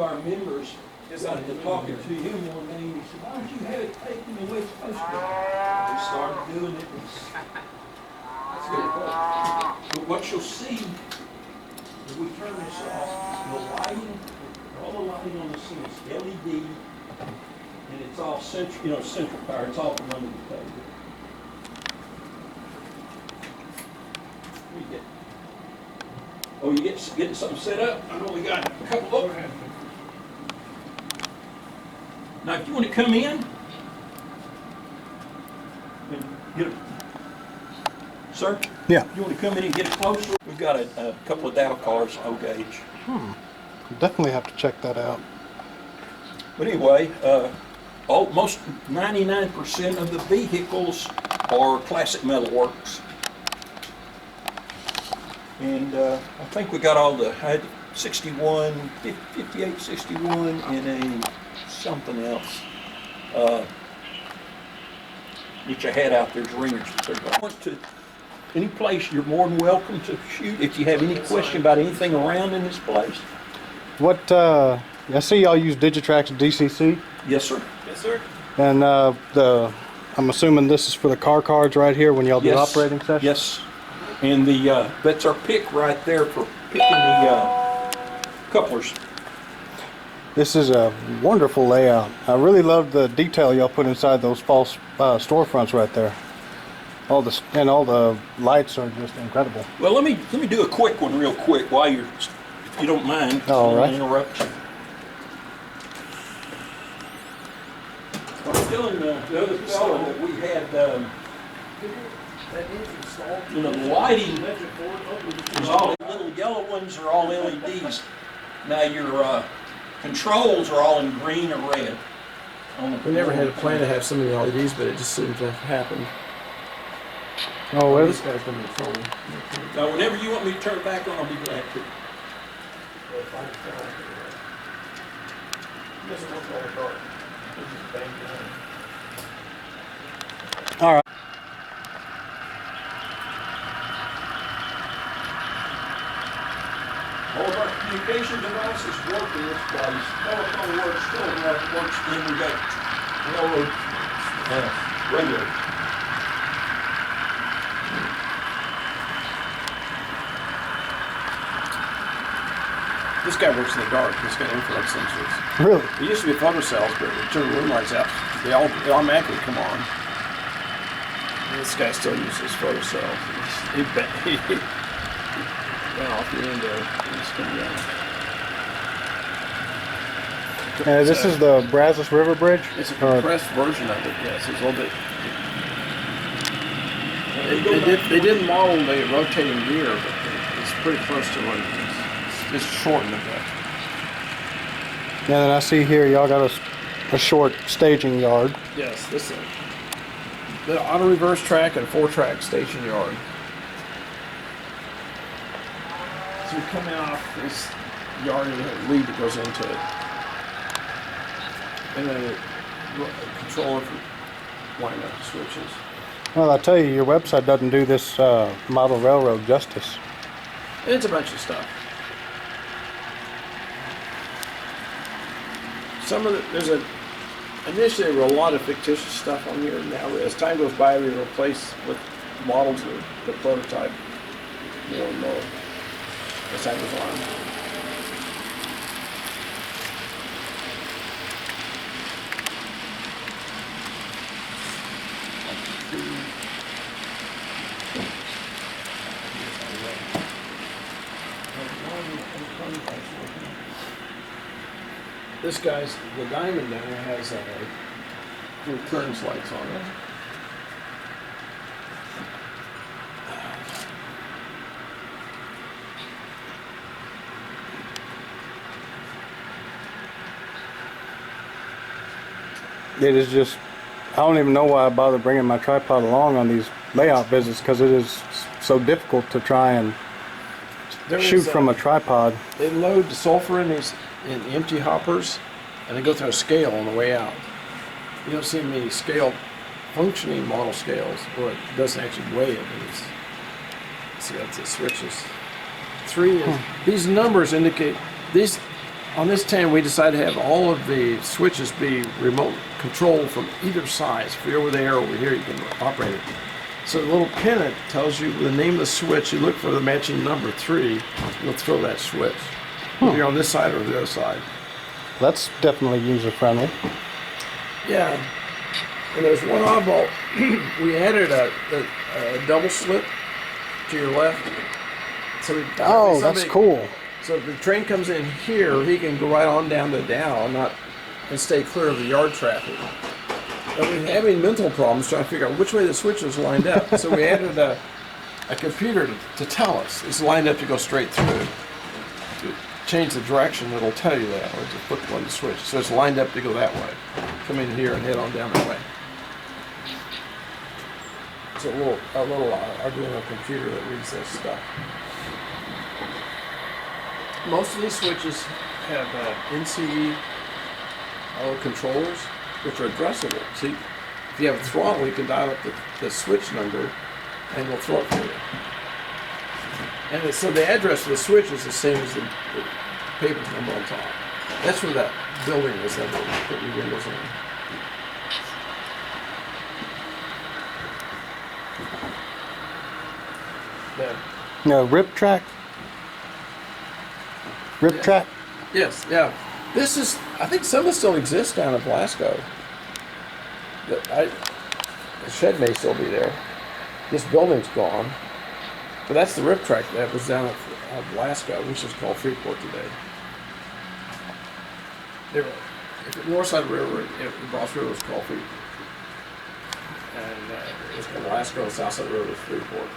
of our members got to talking to him one day, and he said, "Why don't you have it taken the way it's supposed to be?" We started doing it. That's a good point. But what you'll see, if we turn this off, the lighting, all the lighting on the scene is LED, and it's all central, central power. It's all from under the table. Oh, you getting something set up? I know we got a couple of them. Now, if you want to come in and get a, sir? Yeah. If you want to come in and get it closer, we've got a couple of Dow cars, O gauge. Definitely have to check that out. But anyway, almost 99% of the vehicles are classic metalworks. And I think we got all I had 61, 58, 61, and a something else, which I had out there as ringers. If I want to any place, you're more than welcome to shoot. If you have any question about anything around in this place. What, I see y'all use Digitrax DCC. Yes, sir. Yes, sir. And I'm assuming this is for the car cards right here when y'all do operating sessions? Yes. And that's our pick right there for picking the couplers. This is a wonderful layout. I really love the detail y'all put inside those false storefronts right there. All the lights are just incredible. Well, let me do a quick one real quick while if you don't mind. All right. Interrupt you. I was telling the other fellow that we had, the lighting is all, the little yellow ones are all LEDs. Now your controls are all in green or red. We never had a plan to have so many LEDs, but it just seems to have happened. Oh, well, This guy's going to be trouble. Now, whenever you want me to turn it back on, I'll be glad to. all right. All of our communication devices work in this place. Telephone works, telegraph works, then we got railroad regular. This guy works in the dark. He's got infrared sensors. Really? It used to be photocells, but we turn the room lights out. They automatically come on. And this guy still uses photocells. He went off the window and it's coming down. This is the Brazos River Bridge? It's a compressed version of it, yes. It's a little bit. They didn't model the rotating gear, but it's pretty close to what it is. It's shortened a bit. Yeah, then I see here y'all got a short staging yard. Yes, this is the auto reverse track and 4-track station yard. So you're coming off this yard and you have a lead that goes into it. And then a controller for wind up the switches. Well, I tell you, your website doesn't do this model railroad justice. And it's a bunch of stuff. Initially there were a lot of fictitious stuff on here. Now, as time goes by, we replace with models of the prototype more and more as time goes on. This guy's, the diamond down there has little clearance lights on it. It is just, I don't even know why I bother bringing my tripod along on these layout visits, because it is so difficult to try and shoot from a tripod. They load the sulfur in empty hoppers, and they go through a scale on the way out. You don't see many functioning model scales, or it doesn't actually weigh it. See, that's the switches. 3 is, these numbers indicate, these On this 10, we decided to have all of the switches be remote controlled from either side. So if you're over there or over here, you can operate it. So the little pin tells you the name of the switch. You look for the matching number 3, you'll throw that switch. Whether you're on this side or the other side. That's definitely user friendly. Yeah. And there's one oddball. We added a double slip to your left. So Oh, that's cool. So if the train comes in here, he can go right on down to Dow and stay clear of the yard traffic. But we're having mental problems trying to figure out which way the switch is lined up. So we added a computer to tell us it's lined up to go straight through. To change the direction, it'll tell you that, or to flip one to switch. So it's lined up to go that way. Come in here and head on down that way. It's a little Arduino computer that reads that stuff. Most of these switches have NCE controllers, which are addressable. See, if you have a throttle, you can dial up the switch number, and it'll throw it for you. And so the address of the switch is the same as the paper number on top. That's where that building is that we'll put your windows in. No, rip track? Rip track? Yes, yeah. This is, I think some of it still exists down in Glasgow. The shed may still be there. This building's gone. But that's the rip track that was down at Glasgow, which is called Freeport today. The north side of the railroad, the Brazos Railroad was called Freeport. And it was called Glasgow, the south side of the railroad was Freeport.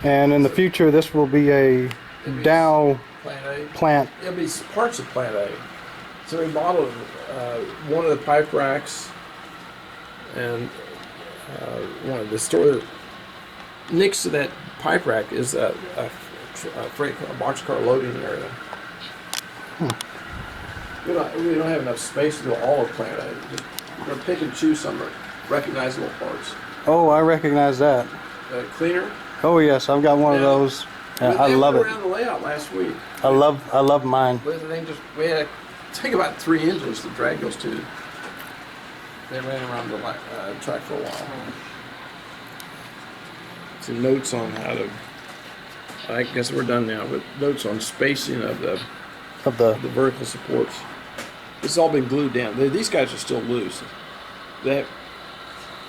And in the future, this will be a Dow plant. It'll be parts of Plant A. So we modeled one of the pipe racks and one of the store. Next to that pipe rack is a freight boxcar loading area. We don't have enough space to do all of Plant A. We're going to pick and choose some recognizable parts. Oh, I recognize that. Cleaner. Oh yes, I've got one of those. I love it. Around the layout last week. I love mine. We had to take about 3 engines to drag those two. They ran around the track for a while. Some notes on how to. I guess we're done now. But notes on spacing of the vertical supports. It's all been glued down. These guys are still loose.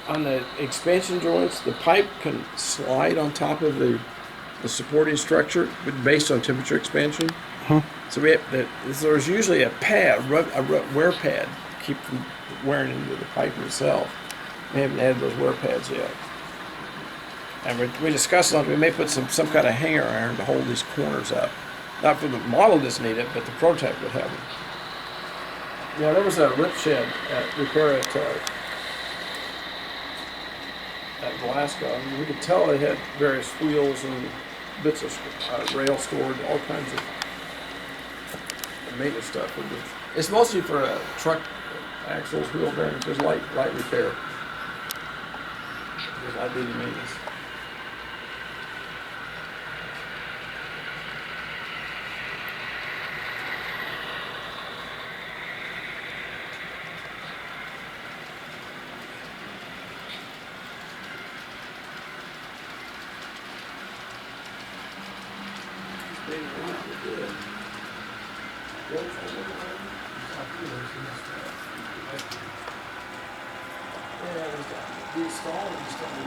On the expansion joints, the pipe can slide on top of the supporting structure, but based on temperature expansion. So there's usually a pad, a wear pad, to keep from wearing into the pipe itself. We haven't added those wear pads yet. And we discussed that we may put some kind of hanger iron to hold these corners up. Not for the model doesn't need it, but the prototype would have them. Yeah, there was a rip shed repair at Glasgow. I mean, we could tell they had various wheels and bits of rail stored, all kinds of maintenance stuff. It's mostly for truck axles, wheel bearings, just light repair. Just light duty maintenance.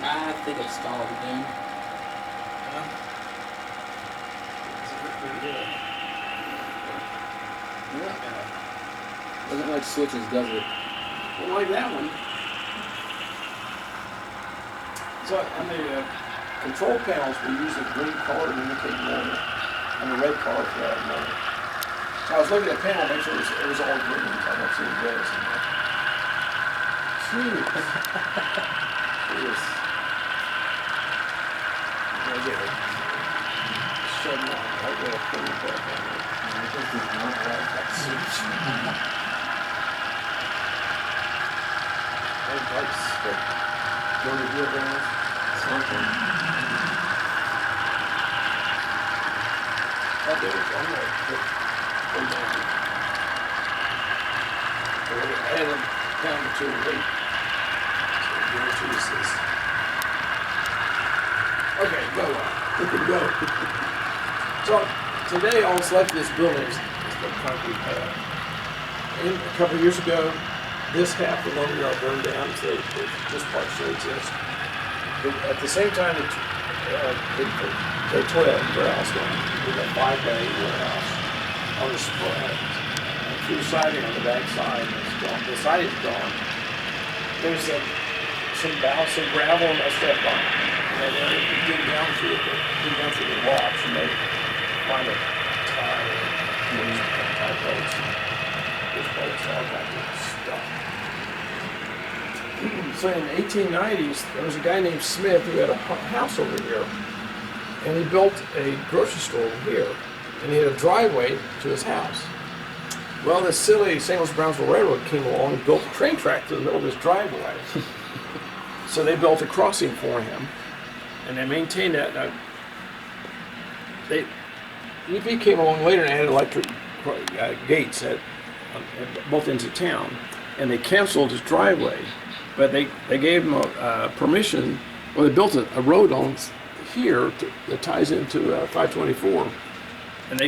I think it's stalled again. Doesn't like switches, does it? Well, like that one. So on the control panels, we use a green color to indicate motor, and a red color for that motor. So I was looking at the panel, make sure it was all green. I don't see any reds in there. Yes. I get it. Shut it off right there. Put it back on there. I think it's not right. That's switch. Those lights, but don't you feel that? Something. I did it. I'm like, way down. So we added down to 208. So we'll choose this. Okay, go on. We can go. So today all that's left of this building is the concrete pad. And a couple of years ago, this half of the lumber yard burned down, so this part still exists. But at the same time, they tore that warehouse down. We got 5-bay warehouse on the spot. Through siding on the back side, it's gone. The siding's gone. There's some gravel and that stuff on it. And then if you dig down through the rocks, you may find a tie or tie bolts. There's bolts, all kinds of stuff. So in the 1890s, there was a guy named Smith who had a house over here, and he built a grocery store over here, and he had a driveway to his house. Well, this silly St. Louis Brownsville Railroad came along and built a train track to the middle of his driveway. So they built a crossing for him, and they maintained that. Now, UP came along later and added electric gates at both ends of town, and they canceled his driveway. But they gave him permission. Well, they built a road on here that ties into 524, and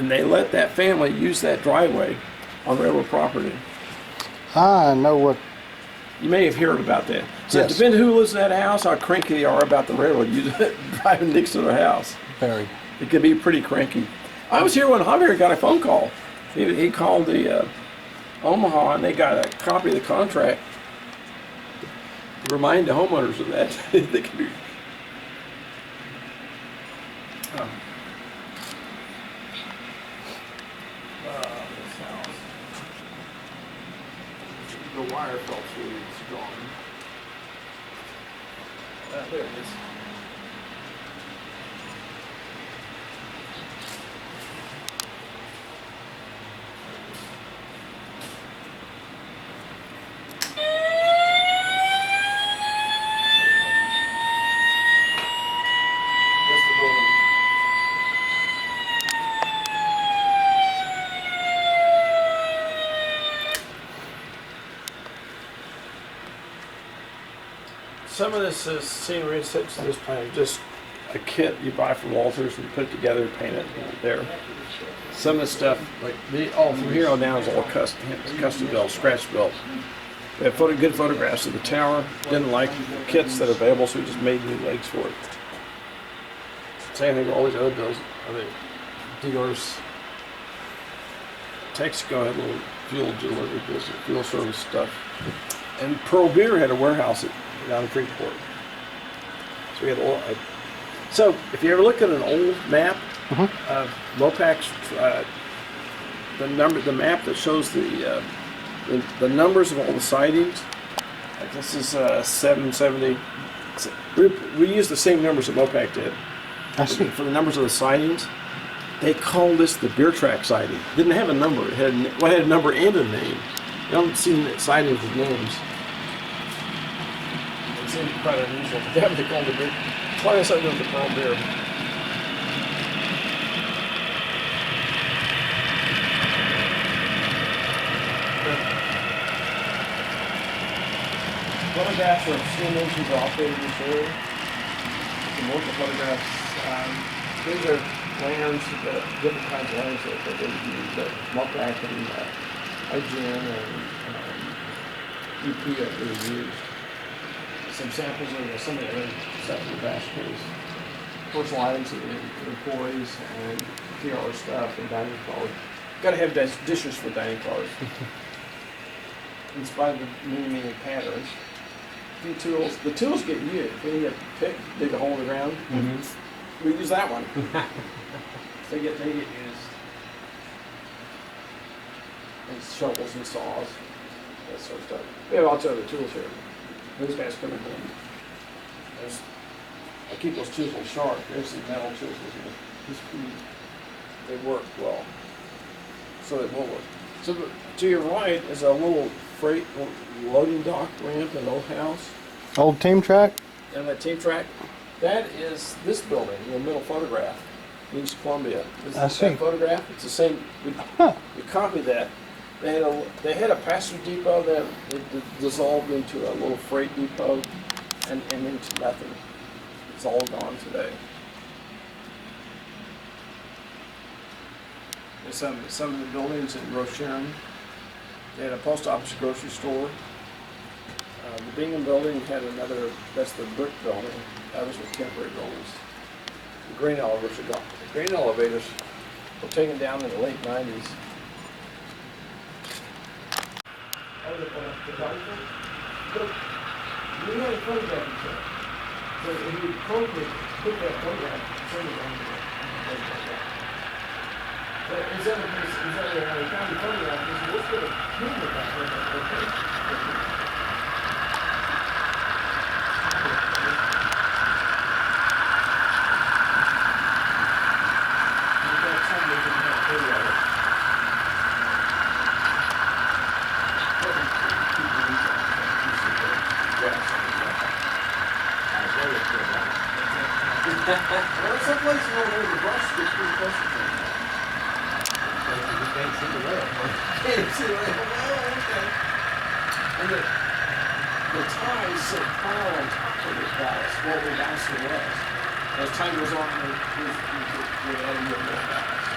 they let that family use that driveway on railroad property. I know what. You may have heard about that. So Yes. it depends who lives in that house, how cranky they are about the railroad driving next to their house. Very. It could be pretty cranky. I was here when Javier got a phone call. He called the Omaha, and they got a copy of the contract to remind the homeowners of that. They could be. This house. The wire fell through. It's gone. There it is. That's the building. Some of this is scenery such as this plan, just a kit you buy from Walters and put it together, paint it there. Some of the stuff, like from here on down is all custom built, scratch built. We have good photographs of the tower. Didn't like kits that are available, so we just made new legs for it. Same thing with all these other bills. I think Thiers, Texaco had a little fuel delivery business, fuel service stuff. And Pearl Beer had a warehouse down in Freeport. So we had so if you ever look at an old map of Mopac's, the map that shows the numbers of all the sidings, like this is 770. We use the same numbers that Mopac did. I see. For the numbers of the sidings, they called this the beer track siding. It didn't have a number. It had a number and a name. You don't see sidings with names. It seemed quite unusual. But they called it beer. That's why they started doing the Pearl Beer. Photographs of steam engines operating this area. Some local photographs. These are lands, different kinds of lands that they use. That Mopac and IGN and UP have really used. Some samples of some of the other stuff in the bash case. Personal items of the employees and PR stuff and dining cars. Got to have dishes for dining cars. In spite of the many patterns. Few tools. The tools get used. If we need to dig a hole in the ground, we use that one. They get used. And shovels and saws, that sort of stuff. We have lots of other tools here. Those guys come in home. I keep those chisels sharp. There's some metal chisels here. They work well. So it will work. So to your right is a little freight loading dock ramp in an old house. Old team track? And that team track, that is this building in the middle photograph. in East Columbia. I see. That photograph, it's the same. We copied that. They had a passenger depot that dissolved into a little freight depot and into nothing. It's all gone today. There's some of the buildings in Rocheron. They had a post office, grocery store. The Bingham building had another, that's the brick building. Others were temporary buildings. The grain elevators are gone. The grain elevators were taken down in the late 90s. We had a photograph of it. So if you appropriate, put that photograph, send it on there. But is that a county photograph? Let's get a camera back there. There's some places over there the bus gets pretty close to them. You can't see the rail. Can't see the rail. Oh, okay. And the ties sit pile on top of the ballast, what the ballast was. As time goes on, we're adding more ballast.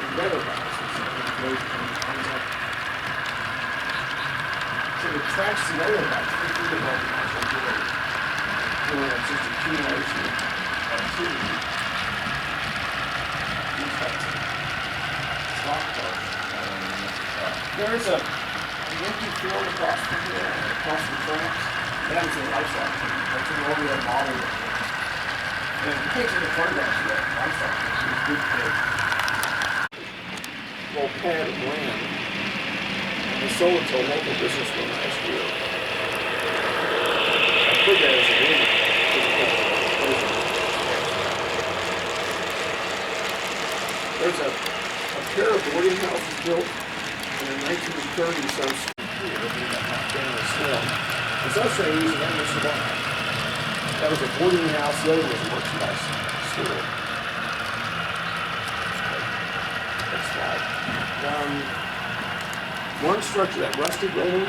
The better ballast is comes up. So the tracks the other about 50 above the ballast. It's just accumulation of activity. There's an empty field across from here, across the tracks. That was a livestock thing. That's an overhead model. And you can't take a photograph of that livestock thing. It's a big pig. Little pad of land. And we sold it to a local businessman last year. I put that as a video. There's a pair of boarding houses built in the 1930s. So here, we got knocked down as well. It's also used in the survive. That was a boarding house. The other was a merchandise store. That's right. One structure, that rusty building,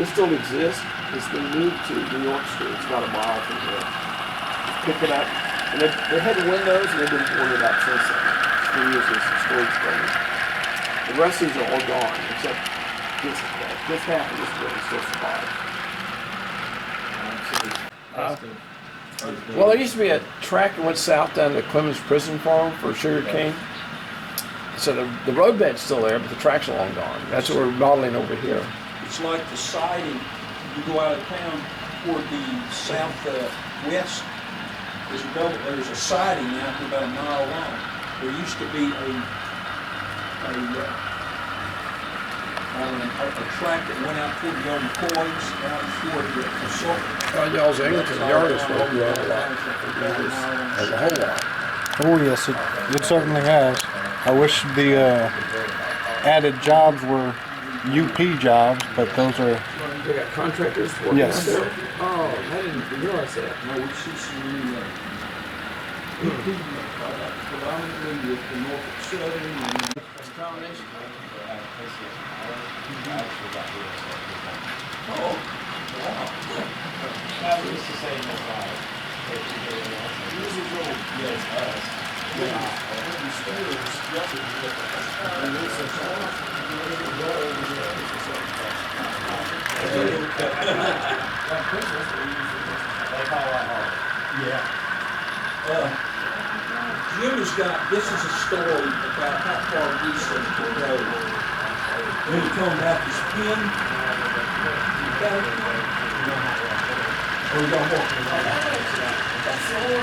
this still exists. It's been moved to New York Street. It's about a mile from here. Just pick it up. And they had windows and they've been boarded up since then. 3 years as a storage building. The rest of these are all gone, except this half of this building still survives. Well, there used to be a track that went south down to Clemens Prison Farm for sugarcane. So the roadbed's still there, but the track's long gone. That's what we're modeling over here. It's like the siding, you go out of town toward the southwest, there's a siding out to about a mile long. There used to be a track that went out toward the old McCoys, out toward the circle. Y'all's Angleton yard is what we have a lot. A whole lot. Oh yes, it certainly has. I wish the added jobs were UP jobs, but those are. They got contractors working Yes. out there? Oh, I didn't realize that. No, we see some predominantly with the Norfolk Southern and That's a combination. oh, wow. It's the same as This is little, yes, us. They call that hard. Yeah. Jim has got, this is a story about how far east they could go. When he told about this pin, or you don't walk. That's the whole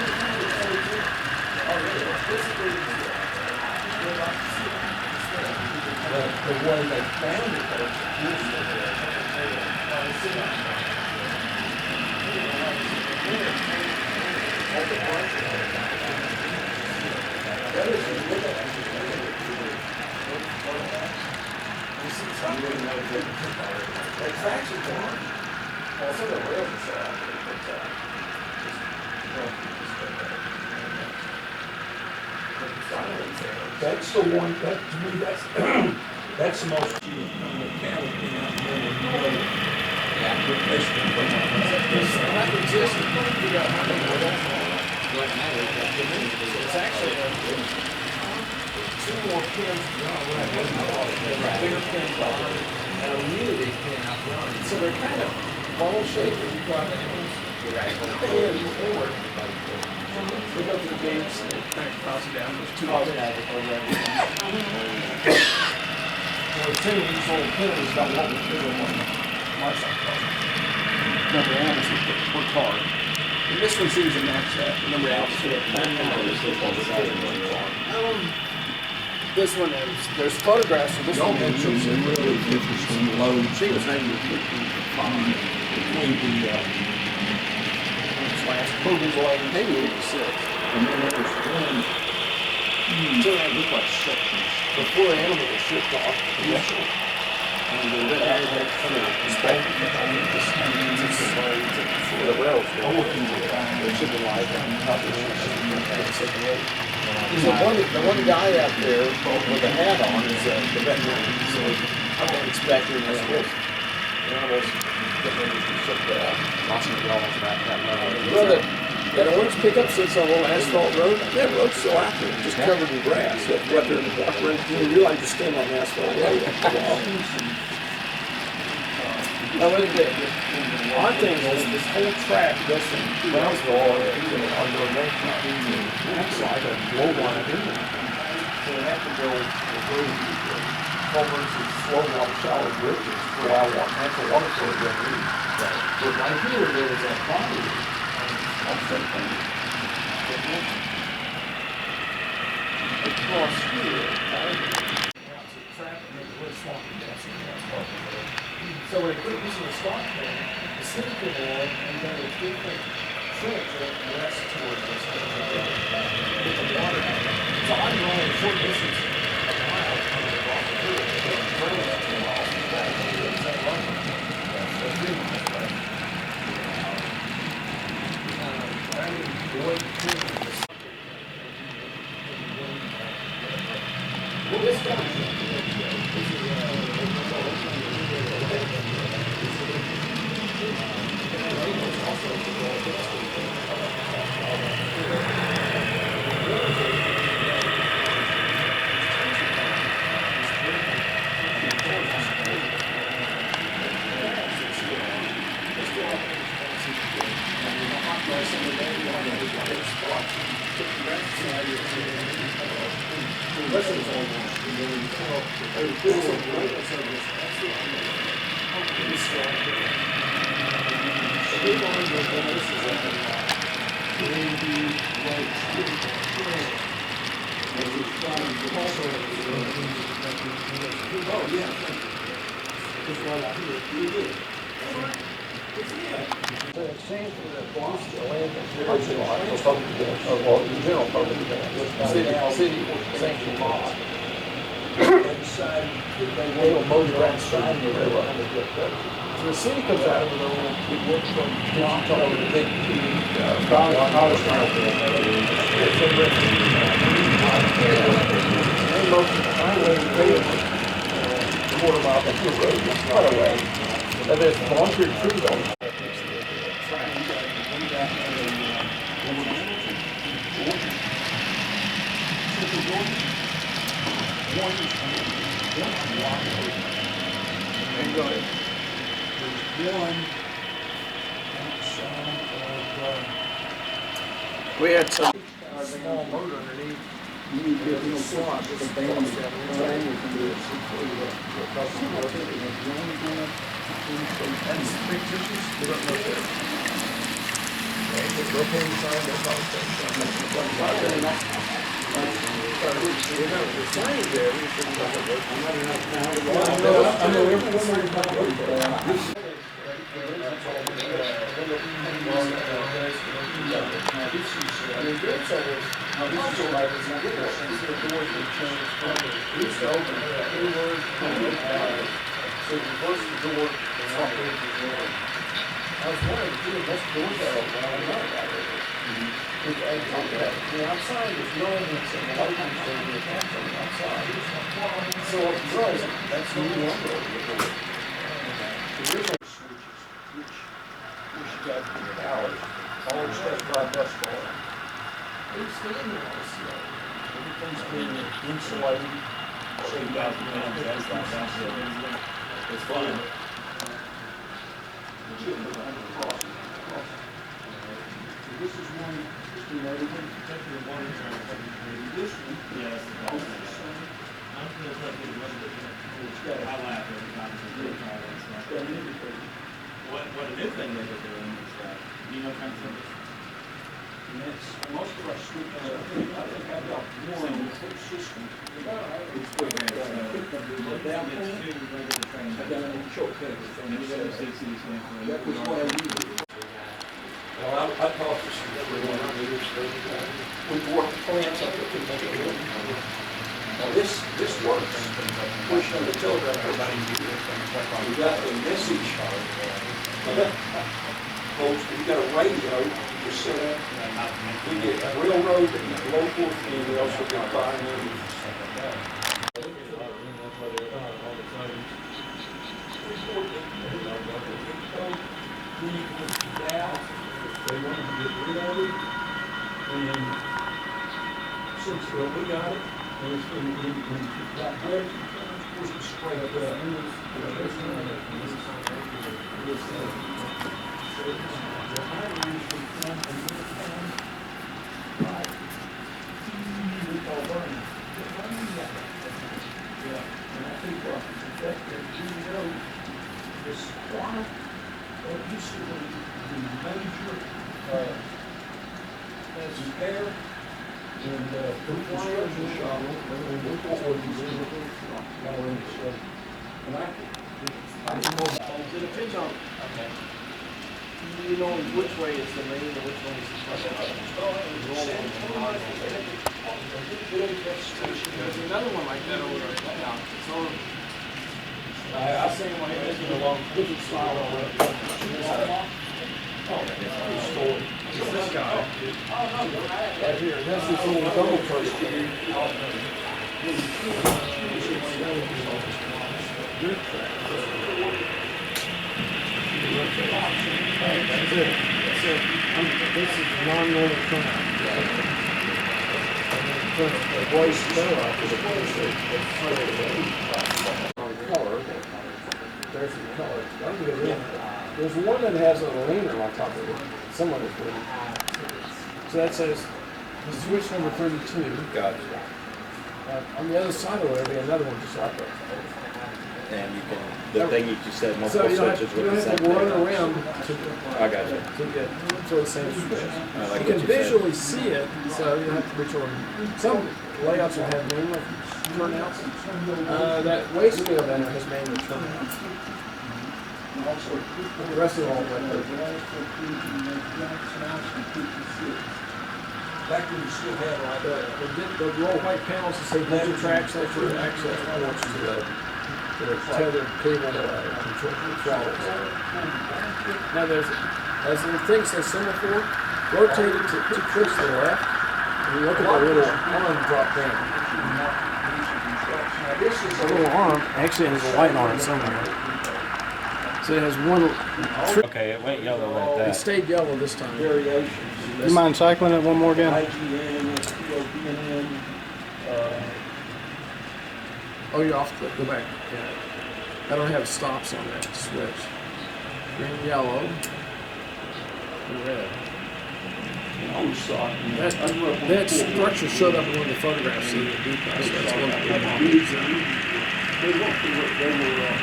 The way they found it, That's the one, that, to me, that's, that's the most, cattle pin out there with no, replacement. That exists. We got how many of those? Right now, we've got It's actually two more pins beyond what I was a bigger pin beyond and a unity pin out beyond. So they're kind of ball shaped when you drive animals. They work. We go through the gates and it kind of crosses down. There's two of them. Well, two of these old pins got what we do on my side. Number of animals that work hard. And this one seems to match that. The number of animals that this one is, there's photographs of this one. Dimensions and really difference in load. She was able to put between the, Last Kobe's line, maybe 86. and then there was one, looked like sections. Before the animal was shipped off. Yes, sir. And then that had that kind of inspection. The rails, they should be live on top of the the one guy out there with the hat on is the veterinarian, so I'm not expecting this animals getting ready to be shipped out. lots of dollars about that level. You know that orange pickup sits on a little asphalt road? That road's still out there, just covered in grass. You have to go out there and walk around, you realize you're standing on an asphalt road. Now, what is it? One thing is, this whole track goes from Brownsville all the way to it's like a blow line in there. So they have to go culverts and slow water, shallow bridges to allow natural water flow to go through. But right here, there was that property. Across here, traffic makes it really swampy down there. So when they quit using the stop thing, the city came along and done a different trench west towards this. With the water. So I'm running a short distance of a mile on the rock through it. The road is 2 miles from that. It's that long. That's 3 miles away. I mean, the way to do this. Well, this city sanctioned laws. They will mow the ground side of the railroad. So the city comes out of the railroad, we work from John to big college ground. And most of the highway and quarter mile up the road, it's quite a way. And there's volunteer trees on it. We had some small motor underneath. You need to get a slot with a band. That's big tissues. We don't know that. There's rotating sign, that's all the sign there. I know everyone we're talking about. was wondering, gee, that's door barrel, but I don't know about it. We can talk about it. The outside, there's no evidence of the light being going to attach on the outside. So what it was, that's new lumber. The original switches, which got power, always has dry bus bar. It's standing on the ceiling. Everything's been insulated, saved out the ground. It's fun. This is one, you know, particular one is this one. Yes. It's got I laugh every time they try that stuff. got an indicator. What a new thing that they're doing is that, you know, kind of, And that's, most of our switches, I think I've got one in the whole system. It's way down. it's two regular trains. I got an shortcut. That was what I needed. Well, I talked to some everyone on the state. We've worked plants up at the Now this works. Push on the telegraph. We got the message. Folks, we got a radio to set up. We get railroad and local, and we also get pioneers. Then you can get out. They wanted to get rid of it, and since we got it, and it's been got wet, was to spray it up. The higher usually come from this time, right? We call burning. Yeah, and I think that you know, the supply, it used to be the major as repair and construction shop, and we thought what we did, and I It depends on, okay. You know which way is the main and which one is the front. There's another one like that over there. Yeah, it's on. I seen one here, it's along different style over there. It's this guy. Right here, that's this little double person. That's it. This is non-normal turnout. The voice turnout is a color. There's the color. There's one that has a leaner on top of it. Someone is doing it. So that says the switch number 32. Gotcha. On the other side of it, there'll be another one just like it. And you can, the thing you just said, So multiple you don't switches have, you with the don't have same to run thing. around I got you. to get to the same switch. I like You what can you said. visually see it, so you don't have to be sure. Some layouts will have manual turnouts. That waste wheel down there has manual turnouts. The rest of it all went there. back when you still had like The little white panels that say digital tracks, that's your access ports to the tethered cable control. Now there's, as the thing says semaphore, rotate it to clicks to the left, and you look at the little arm drop down. this is The little arm actually has a light on it somewhere. So it has one, Okay, it went yellow like it that. stayed yellow this time. variations. You mind cycling it one more again? IGN, POPN, Oh, you're off, go back, yeah. I don't have stops on that switch. Green, yellow, and red. I always thought. That structure showed up in one of the photographs in the depot, so that's one of the They went to what they were,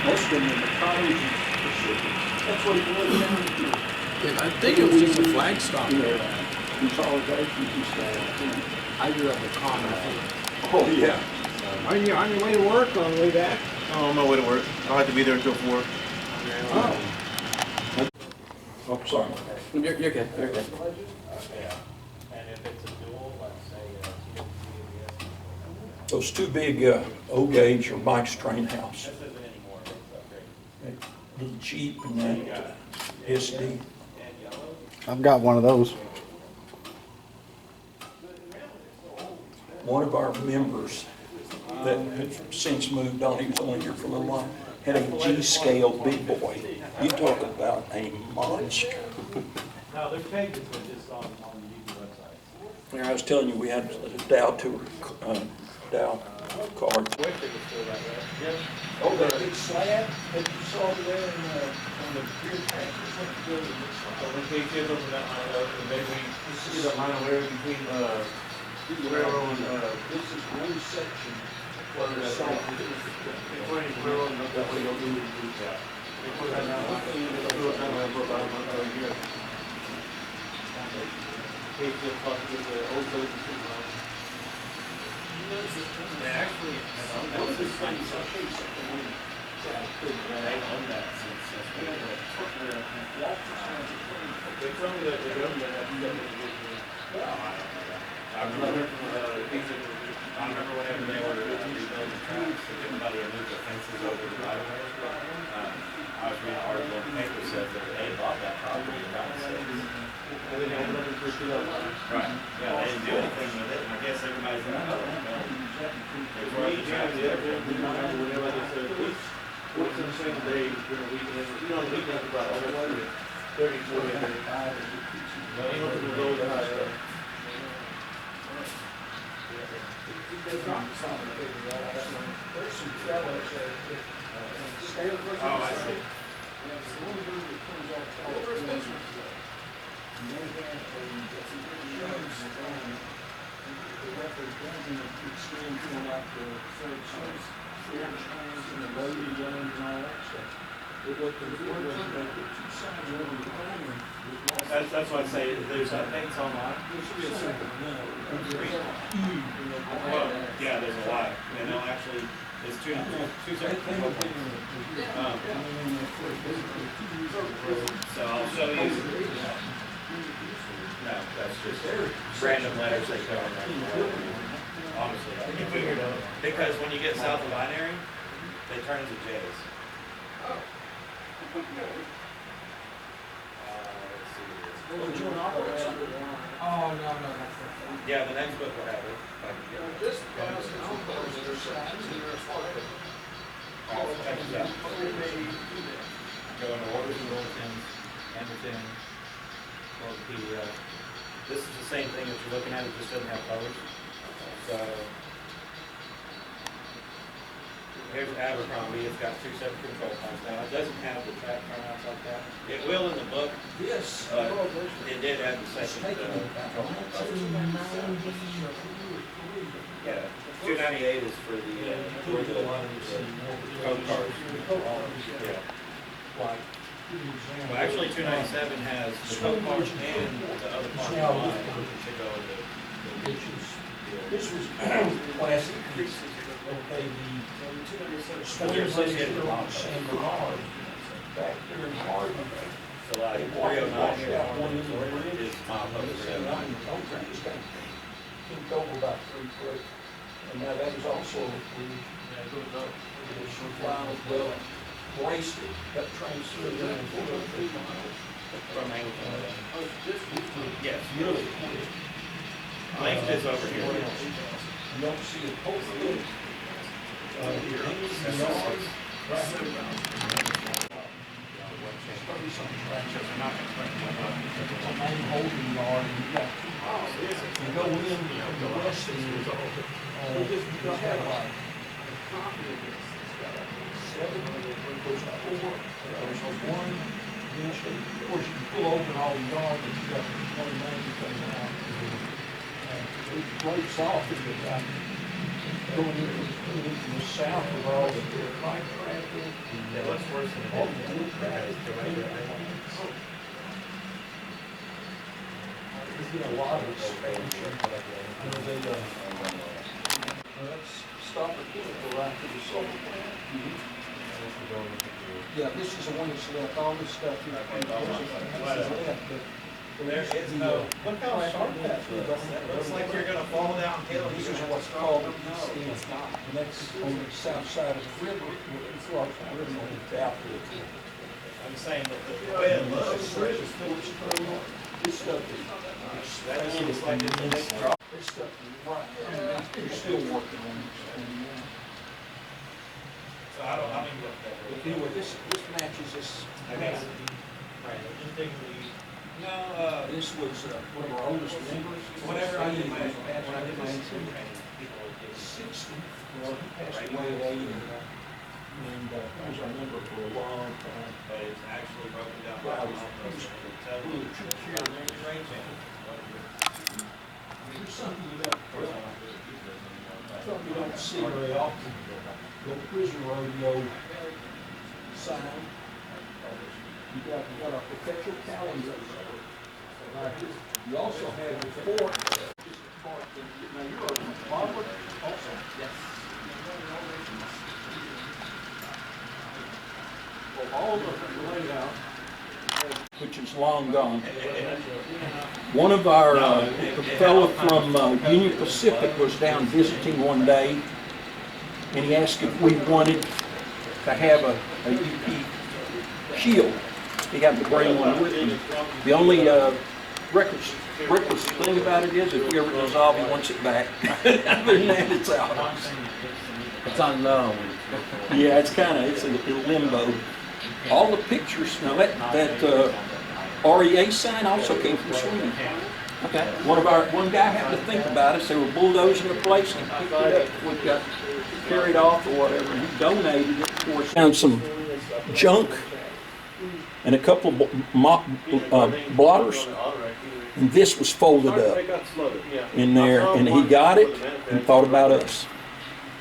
most of them in the college and Pacific. That's what it was down to. And I think it was just a flag stop there. Consolidation and stuff. I grew up in Conroe. Oh, yeah. On your way to work, on the way back? Oh, on my way to work. I'll have to be there until 4. Oh. Oh, sorry. You're good, you're good. Those two big O-gauge are Mike's train house. Little Jeep and that. SD. I've got one of those. One of our members that has since moved on, he was only here for a little while, had a G-scale big boy. You talk about a monster. No, their pages are just on the UP website. There, I was telling you, we had a Dow tour, Dow card. Oh, that big slab that you saw there on the rear track, that's what the building looks like. So when they get over that line up, and maybe we see the line where between, railroad and, This is one section what of the is site. between railroad and up that way, you'll do it, yeah. They put that down, they'll do it down there for about a month or a year. They just talked with the old village supervisor. They actually, that was his friend, so they own that since, they told me that they own that, I remember whenever they were rebuilding the tracks, if anybody had moved the fences over the right of way. I was reading an article in the paper said that they bought that property in '96. Right, yeah, they didn't do anything with it, and I guess everybody's like, oh, well, there's where the tracks are. Whenever they said, what's in the same day, during the weekend, the weekend's about 30, 40 days. But you know, the road high up. There's some fellows that Oh, I see. That's why I say there's things online. Well, yeah, there's a lot, and they'll actually, it's two separate people. So I'll show you. No, that's just random letters they put on there. Honestly, if we were to, because when you get south of binary, they turn into J's. Oh, no, that's not. Yeah, the next book will have it. This guy's on their signs and there's like Check this out. Go into orders and bulletins, Anderson, or the PDF. This is the same thing that you're looking at, it just doesn't have colors. So, here's Abercrombie, it's got two separate control points now. It doesn't have the track turnouts like that. It will in the book, Yes. but it did have the second, yeah, 298 is for the code cars. Yeah. Well, actually, 297 has the code cars and the other parts online to go with it. This was classic. Okay, But you're associated with Bob. and Bernard, back there in Hardin. So like 309 here is Mile Post 309. Kinked over about 3 foot. And now that was also, the flying well, braced it, got trains through there and 4 miles. From Angleton. Yes. Really? Length is over here. You don't see a post there. Main holding yard, and you got you go in the west end, you have like 7, there's 4, there's 1, eventually, of course, you can pull open all the yard, but you got 29 coming out. It breaks off at the back, going into the south of all the light traffic. Yeah, what's worse than All the wood traffic. There's been a lot of expansion. You know, they, let's stop at Pinnacle right to the solar plant. Yeah, this is the one that's left, all this stuff here. There is no, look how sharp that looks. Looks like you're gonna fall downhill. This is what's called the east end, and that's on the south side of the river, it's like the river on the south. I'm saying that the way it looks, This stuff is, that looks like it's a big drop. this stuff is right, and they're still working on it. So I mean, look, But anyway, this matches this. I guess. Right, just think No, this was one of our oldest members. whatever I did my, When I did my training, training, people would get 60, well, he passed away at 80. And he was our member for a long time. but it's actually broken down by Wow, almost, and it tells you There's something you don't see very often. The prison rodeo sign. You got a perpetual calendar. Right here. You also have the fort. Now you're a barber also? Yes. Well, all of the layout, which is long gone. One of our, a fellow from Union Pacific was down visiting one day, and he asked if we wanted to have a shield. He happened to bring one with him. The only reckless thing about it is if you ever dissolve, he wants it back. Other than that, it's out. It's on loan. Yeah, it's in limbo. All the pictures, now that REA sign also came from Sweden. Okay. One guy happened to think about us. They were bulldozing the place and picked it up. We got carried off or whatever. He donated it for us. Found some junk and a couple of blotters. And this was folded up in there. And he got it and thought about us.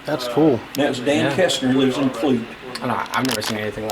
That's cool. That was Dan Yeah. Kestner, who lives in Clute. I've never seen anything like